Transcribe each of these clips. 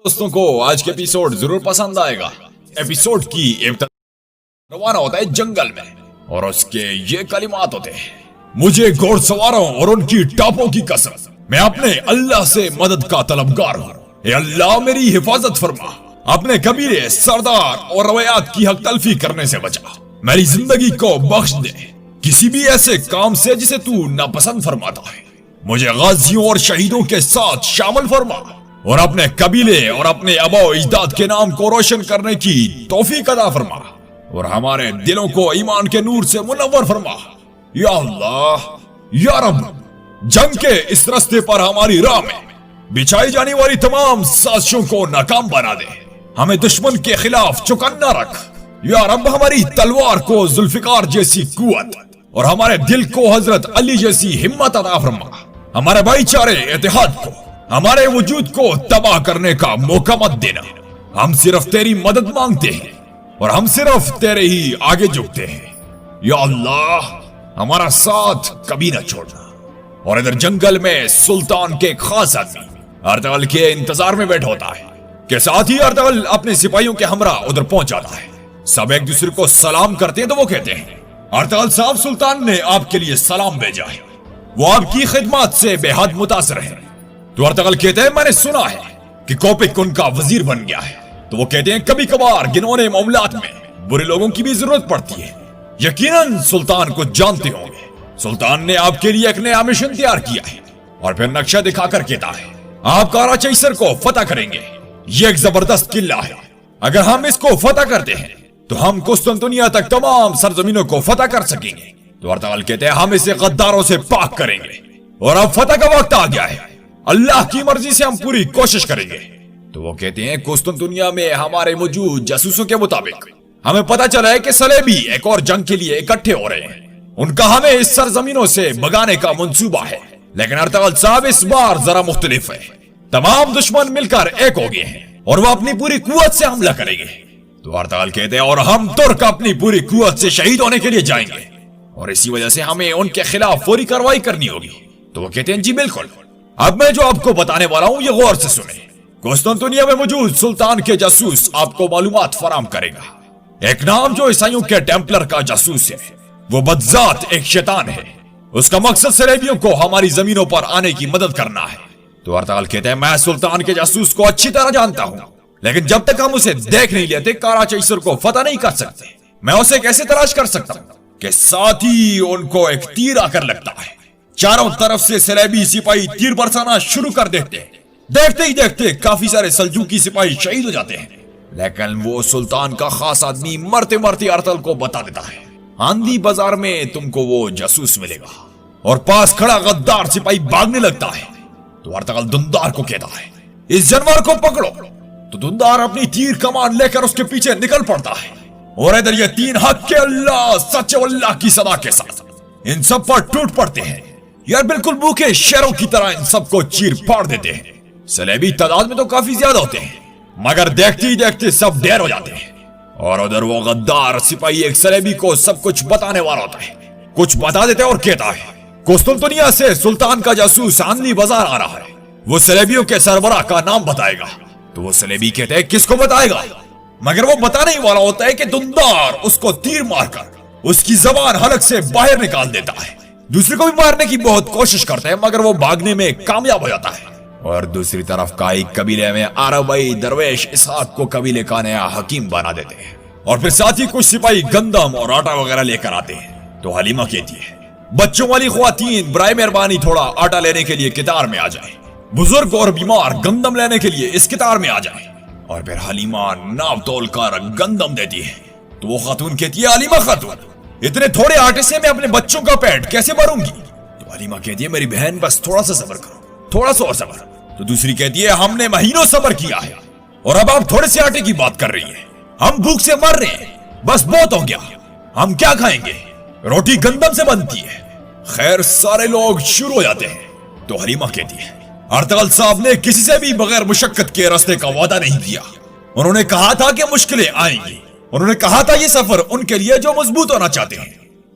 दोस्तों को आज के एपिसोड जरूर पसंद आएगा। एपिसोड की रवाना होता है जंगल में और उसके ये कलिमात होते हैं, मुझे घोड़सवारों और उनकी टापों की कसम, मैं अपने अल्लाह से मदद का तलबगार हूँ। ए अल्लाह मेरी हिफाजत फरमा, अपने कबीले सरदार और रवायात की हक तलफी करने से बचा, मेरी जिंदगी को बख्श दे किसी भी ऐसे काम से जिसे तू नापसंद फरमाता है, मुझे गाजियों और शहीदों के साथ शामिल फरमा और अपने कबीले और अपने आबा इजदाद के नाम को रोशन करने की तौफीक अता फरमा और हमारे दिलों को ईमान के नूर से मुनव्वर फरमा। या अल्लाह या रब, जंग के इस रास्ते पर हमारी राह में बिछाई जाने वाली तमाम साजिशों को नाकाम बना दे, हमें दुश्मन के खिलाफ चौकन्ना रख। या रब, हमारी तलवार को जुल्फिकार जैसी कुव्वत और हमारे दिल को हजरत अली जैसी हिम्मत अता फरमा, हमारे भाईचारे इत्तेहाद को, हमारे वजूद को तबाह करने का मौका मत देना। हम सिर्फ तेरी मदद मांगते हैं और हम सिर्फ तेरे ही आगे झुकते हैं। या अल्लाह, हमारा साथ कभी न छोड़ना। और इधर जंगल में सुल्तान के खास आदमी अर्तगल के इंतजार में बैठा होता है के साथ ही अर्तगल अपने सिपाहियों के हमरा उधर पहुंच जाता है। सब एक दूसरे को सलाम करते हैं तो वो कहते हैं, अर्तगल साहब, सुल्तान ने आपके लिए सलाम भेजा है, वो आपकी खिदमत से बेहद मुतासर है। तो अर्तगल कहते हैं, मैंने सुना है कि कोपिक उनका वजीर बन गया है। तो वो कहते हैं, कभी कभार गिनौने मामलात में बुरे लोगों की भी जरूरत पड़ती है, यकीनन सुल्तान को जानते होंगे। सुल्तान ने आपके लिए एक नया मिशन तैयार किया है और फिर नक्शा दिखाकर कहता है, आप काराचैसर को फतह करेंगे। ये एक जबरदस्त किला है, अगर हम इसको फतह करते हैं तो हम कुस्तुनतुनिया तक तमाम सरजमीनों को फतह कर सकेंगे। तो अर्तगल कहते हैं, हम इसे गद्दारों से पाक करेंगे और अब फतह का वक्त आ गया है, अल्लाह की मर्जी से हम पूरी कोशिश करेंगे। तो वो कहते हैं, कुस्तुनतुनिया में हमारे मौजूद जासूसों के मुताबिक हमें पता चला है कि सलेबी एक और जंग के लिए इकट्ठे हो रहे हैं, उनका हमें इस सरजमीनों से भगाने का मंसूबा है। लेकिन अर्तगल साहब, इस बार जरा मुख्तलिफ है, तमाम दुश्मन मिलकर एक हो गए हैं और वो अपनी पूरी कुव्वत से हमला करेंगे। तो अर्तगल कहते हैं, और हम तुर्क अपनी पूरी कुव्वत से शहीद होने के लिए जाएंगे और इसी वजह से हमें उनके खिलाफ फौरी कार्रवाई करनी होगी। तो वो कहते हैं, जी बिल्कुल, अब मैं जो आपको बताने वाला हूं ये गौर से सुने। कुस्तुनतुनिया में मौजूद सुल्तान के जासूस आपको मालूमात फराम करेगा। एक नाम जो ईसाइयों के टेम्पलर का जासूस है, वो बदजात एक शैतान है, उसका मकसद सलेबियों को हमारी जमीनों पर आने की मदद करना है। तो अर्तगल कहते हैं, मैं सुल्तान के जासूस को अच्छी तरह जानता हूं, लेकिन जब तक हम उसे देख नहीं लेते काराचैसर को फतह नहीं कर सकते। मैं उसे कैसे तलाश कर सकता हूं कि साथ ही उनको एक तीर आकर लगता है, चारों तरफ से सलेबी सिपाही तीर बरसाना शुरू कर देते हैं। देखते ही देखते काफी सारे सल्जूकी सिपाही शहीद हो जाते हैं, लेकिन वो सुल्तान का खास आदमी मरते मरते अर्तगल को बता देता है, आंधी बाजार में तुमको वो जासूस मिलेगा। और पास खड़ा गद्दार सिपाही भागने लगता है। तो अर्तगल दुंदार को कहता है, इस जानवर को पकड़ो। तो दुंदार अपनी तीर कमान लेकर उसके पीछे निकल पड़ता है और इधर ये तीन हक के अल्लाह, सच्चे अल्लाह की सदा के साथ इन सब पर टूट पड़ते हैं। यार बिल्कुल भूखे शेरों की तरह इन सबको चीर फाड़ देते हैं। सलेबी तादाद में तो काफी ज्यादा होते हैं, मगर देखते ही देखते सब ढेर हो जाते हैं। और उधर वो गद्दार सिपाही एक सलेबी को सब कुछ बताने वाला होता है, कुछ बता देते और कहता है, कुस्तुनतुनिया से सुल्तान का जासूस आंधी बाजार आ रहा है, वो सलेबियों के सरबराह का नाम बताएगा। तो वो सलेबी कहते हैं, किसको बताएगा? मगर वो बताने ही वाला होता है कि दुंदार उसको तीर मारकर उसकी जबान हलक से बाहर निकाल देता है। दूसरे को भी मारने की बहुत कोशिश करता है, मगर वो भागने में कामयाब हो जाता है। और दूसरी तरफ काई कबीले में अरबई दरवेश इसहाक को कबीले का नया हकीम बना देते हैं और फिर साथ ही कुछ सिपाही गंदम और आटा वगैरह लेकर आते हैं। तो हलीमा कहती है, बच्चों वाली ख्वातीन बराए मेहरबानी थोड़ा आटा लेने के लिए कितार में आ जाए, बुजुर्ग और बीमार गंदम लेने के लिए इस कितार में आ जाए। और फिर हलीमा नाव तोल कर गंदम देती है। तो वो खातून कहती है, हलीमा खातून, इतने थोड़े आटे से मैं अपने बच्चों का पेट कैसे भरूंगी? तो हलीमा कहती है, मेरी बहन बस थोड़ा सा सब्र करो, थोड़ा सा और सब्र। तो दूसरी कहती है, हमने महीनों सब्र किया है और अब आप थोड़े से आटे की बात कर रही हैं, हम भूख से मर रहे हैं, बस बहुत हो गया, हम क्या खाएंगे? रोटी गंदम से बनती है। खैर सारे लोग शुरू हो जाते हैं। तो हलीमा कहती है, अर्तगल साहब ने किसी से भी बगैर मुशक्कत के रास्ते का वादा नहीं किया, उन्होंने कहा था कि मुश्किलें आएंगी, उन्होंने कहा था ये सफर उनके लिए जो मजबूत होना चाहते हैं।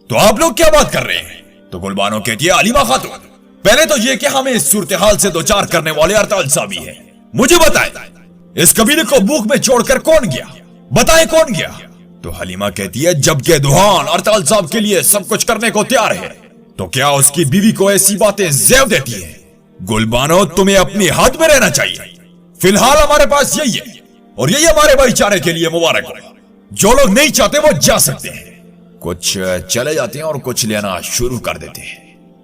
तो आप लोग क्या बात कर रहे हैं? तो गुलबानो कहती है, हलीमा खातून, पहले तो ये कि हमें इस सूरत हाल से दो चार करने वाले अर्तगल साहब ही है, मुझे बताएं इस कबीले को भूख में छोड़कर कौन गया? बताएं कौन गया? तो हलीमा कहती है जबकि दुहान अर्ताल साहब के लिए सब कुछ करने को तैयार है, तो क्या उसकी बीवी को ऐसी बातें ज़ेव देती है? गुलबानो, तुम्हें अपनी हद में रहना चाहिए। फिलहाल हमारे पास यही है और यही हमारे भाईचारे के लिए मुबारक हो। जो लोग नहीं चाहते वो जा सकते हैं। कुछ चले जाते हैं और कुछ लेना शुरू कर देते हैं।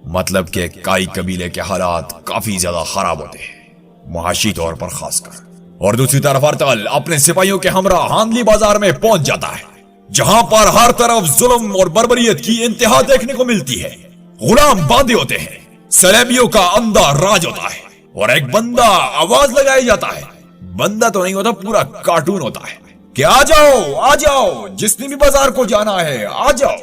मतलब कि काई कबीले के हालात काफी ज्यादा खराब होते हैं, मुआशी तौर पर खासकर। और दूसरी तरफ अर्तगल अपने सिपाहियों के हमरा हांदली बाजार में पहुंच जाता है, जहां पर हर तरफ जुल्म और बर्बरियत की इंतहा देखने को मिलती है। गुलाम बांधे होते हैं, सलेबियों का अंधा राज होता है और एक बंदा आवाज लगाई जाता है। बंदा तो नहीं होता, पूरा कार्टून होता है कि आ जाओ, जिसने भी बाजार को जाना है आ जाओ।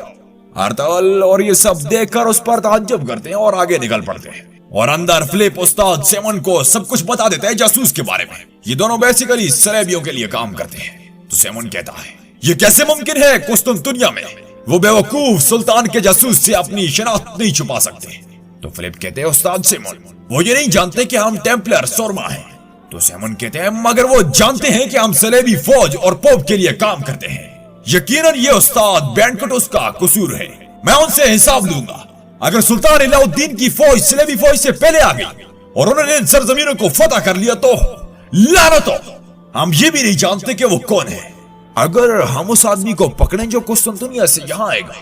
अर्तगल और ये सब देखकर उस पर ताज्जुब करते हैं और आगे निकल पड़ते हैं। और अंदर फिलिप उस्ताद सेमन को सब कुछ बता देता है जासूस के बारे में। ये दोनों बेसिकली सलेबियों के लिए काम करते हैं। तो सेमन कहता है ये कैसे मुमकिन है, कुस्तुनतुनिया में वो बेवकूफ सुल्तान के जासूस से अपनी शनाख्त नहीं छुपा सकते। तो फिलिप कहते हैं उस्ताद सेमन, वो ये नहीं जानते कि हम टेम्पलर सोरमा हैं। तो सेमन कहते हैं मगर वो जानते हैं कि हम सलेबी फौज और पोप के लिए काम करते हैं। यकीनन ये उस्ताद बैंकटोस का कसूर है, मैं उनसे हिसाब लूंगा। अगर सुल्तान अलाउद्दीन की फौज सलेबी फौज से पहले आ गई और उन्होंने इन सरजमीनों को फतह कर लिया तो लानत हो, हम ये भी नहीं जानते कि वो कौन है। अगर हम उस आदमी को पकड़ें जो कुस्तुनतुनिया से यहाँ आएगा,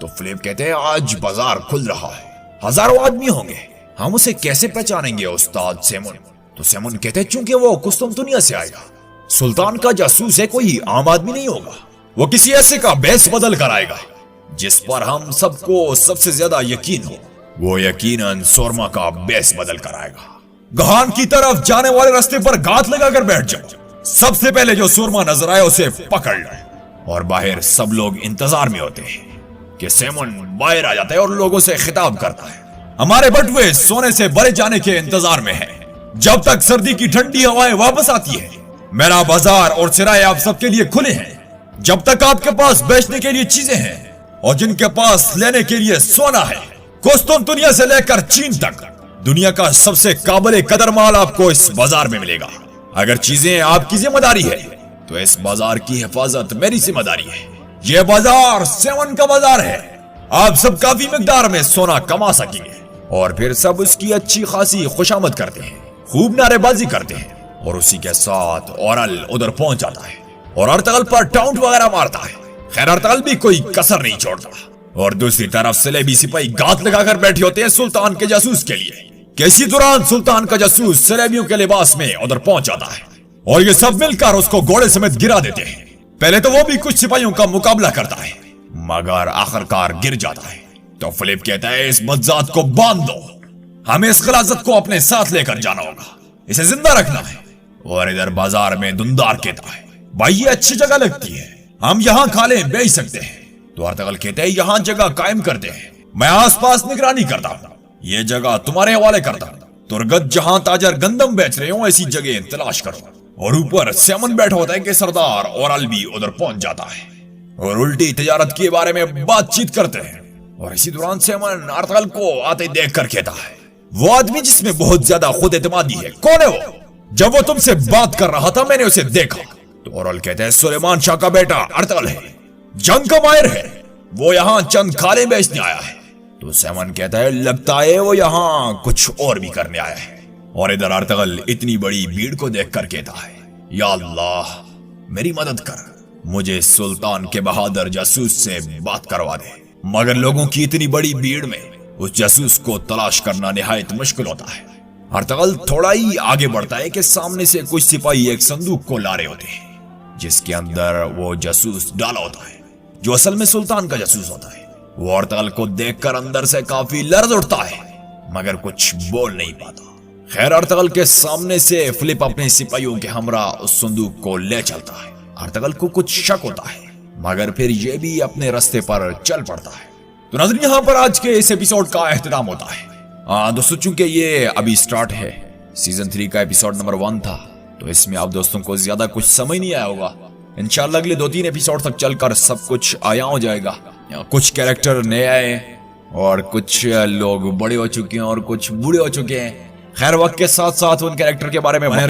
तो फिलिप कहते हैं आज बाजार खुल रहा है, हजारों आदमी होंगे, हम उसे कैसे पहचानेंगे उस्ताद सेमन? तो सेमन कहते हैं चूंकि वो कुस्तुनतुनिया से आएगा, सुल्तान का जासूस है, कोई आम आदमी नहीं होगा, वो किसी ऐसे का भेस बदल कर आएगा जिस पर हम सबको सबसे ज्यादा यकीन हो। वो यकीनन सोरमा का भेस बदल कर आएगा। गहान की तरफ जाने वाले रास्ते पर घात लगाकर बैठ जाओ। सबसे पहले जो सुरमा नजर आए उसे पकड़ लो। और बाहर सब लोग इंतजार में होते हैं कि सेमन बाहर आ जाता है और लोगों से खिताब करता है, हमारे बटुए सोने से भरे जाने के इंतजार में है। जब तक सर्दी की ठंडी हवाएं वापस आती है, मेरा बाजार और सिराए आप सबके लिए खुले हैं। जब तक आपके पास बेचने के लिए चीजें हैं और जिनके पास लेने के लिए सोना है, कुस्तुनतुनिया से लेकर चीन तक दुनिया का सबसे काबिल कदर माल आपको इस बाजार में मिलेगा। अगर चीजें आपकी जिम्मेदारी है तो इस बाजार की हिफाजत मेरी जिम्मेदारी है। यह बाजार सेवन का बाजार है, आप सब काफी मिकदार में सोना कमा सकेंगे। और फिर सब उसकी अच्छी खासी खुशामद करते हैं, खूब नारेबाजी करते हैं। और उसी के साथ औरल उधर पहुंच जाता है और अर्तगल पर टाउंट वगैरह मारता है। खैर अर्तगल भी कोई कसर नहीं छोड़ता। और दूसरी तरफ सलेबी सिपाही घात लगाकर बैठे होते हैं सुल्तान के जासूस के लिए। किसी दौरान सुल्तान का जासूस सलेबियों के लिबास में उधर पहुंच जाता है और ये सब मिलकर उसको घोड़े समेत गिरा देते हैं। पहले तो वो भी कुछ सिपाहियों का मुकाबला करता है मगर आखिरकार गिर जाता है। तो फिलिप कहता है इस बदजात को बांध दो, हमें इस खिलाफत को अपने साथ लेकर जाना होगा, इसे जिंदा रखना है। और इधर बाजार में दुंदार कहता है भाई ये अच्छी जगह लगती है, हम यहाँ खाले बेच सकते हैं। तो अर्तगल कहते हैं यहाँ जगह कायम करते हैं, मैं आसपास निगरानी करता हूँ, ये जगह तुम्हारे हवाले करता हूँ। तुर्गत जहाँ ताजर गंदम बेच रहे हो ऐसी जगह तलाश करो। और ऊपर सेमन बैठा होता है कि सरदार और अलबी उधर पहुंच जाता है और उल्टी तिजारत के बारे में बातचीत करते हैं। और इसी दौरान सेमन अर्तगल को आते देख कर कहता है वो आदमी जिसमें बहुत ज्यादा खुद एतमादी है कौन है वो? जब वो तुमसे बात कर रहा था मैंने उसे देखा। तो औरल कहते हैं सुलेमान शाह का बेटा अर्तगल है, जंग का माहिर है, वो यहाँ चंद खाले बेचने आया है। तो सेमन कहता है लगता है वो यहाँ कुछ और भी करने आया है। और इधर अर्तगल इतनी बड़ी भीड़ को देखकर कहता है या अल्लाह मेरी मदद कर, मुझे सुल्तान के बहादुर जासूस से बात करवा दे। मगर लोगों की इतनी बड़ी भीड़ में उस जासूस को तलाश करना निहायत मुश्किल होता है। अर्तगल थोड़ा ही आगे बढ़ता है कि सामने से कुछ सिपाही एक संदूक को ला रहे होते हैं जिसके अंदर वो जासूस डाला होता है जो असल में सुल्तान का जासूस होता है। वो अर्तगल को देखकर अंदर से काफी लर्ज उठता है मगर कुछ बोल नहीं पाता। खैर अर्तगल के सामने से फिलिप अपने सिपाहियों के हमरा उस संदूक को ले चलता है। अर्तगल को कुछ शक होता है मगर फिर ये भी अपने रास्ते पर चल पड़ता है। तो नाज़रीन यहाँ पर आज के इस एपिसोड का एहतराम होता है। दोस्तों चूंकि ये अभी स्टार्ट है, सीजन 3 का एपिसोड नंबर 1 था, तो इसमें आप दोस्तों को ज्यादा कुछ समझ नहीं आया होगा। इंशाल्लाह अगले 2-3 एपिसोड तक चलकर सब कुछ आया हो जाएगा। कुछ कैरेक्टर नए आए और कुछ लोग बड़े हो चुके हैं और कुछ बूढ़े हो चुके हैं। खैर वक्त के साथ साथ उन कैरेक्टर के बारे में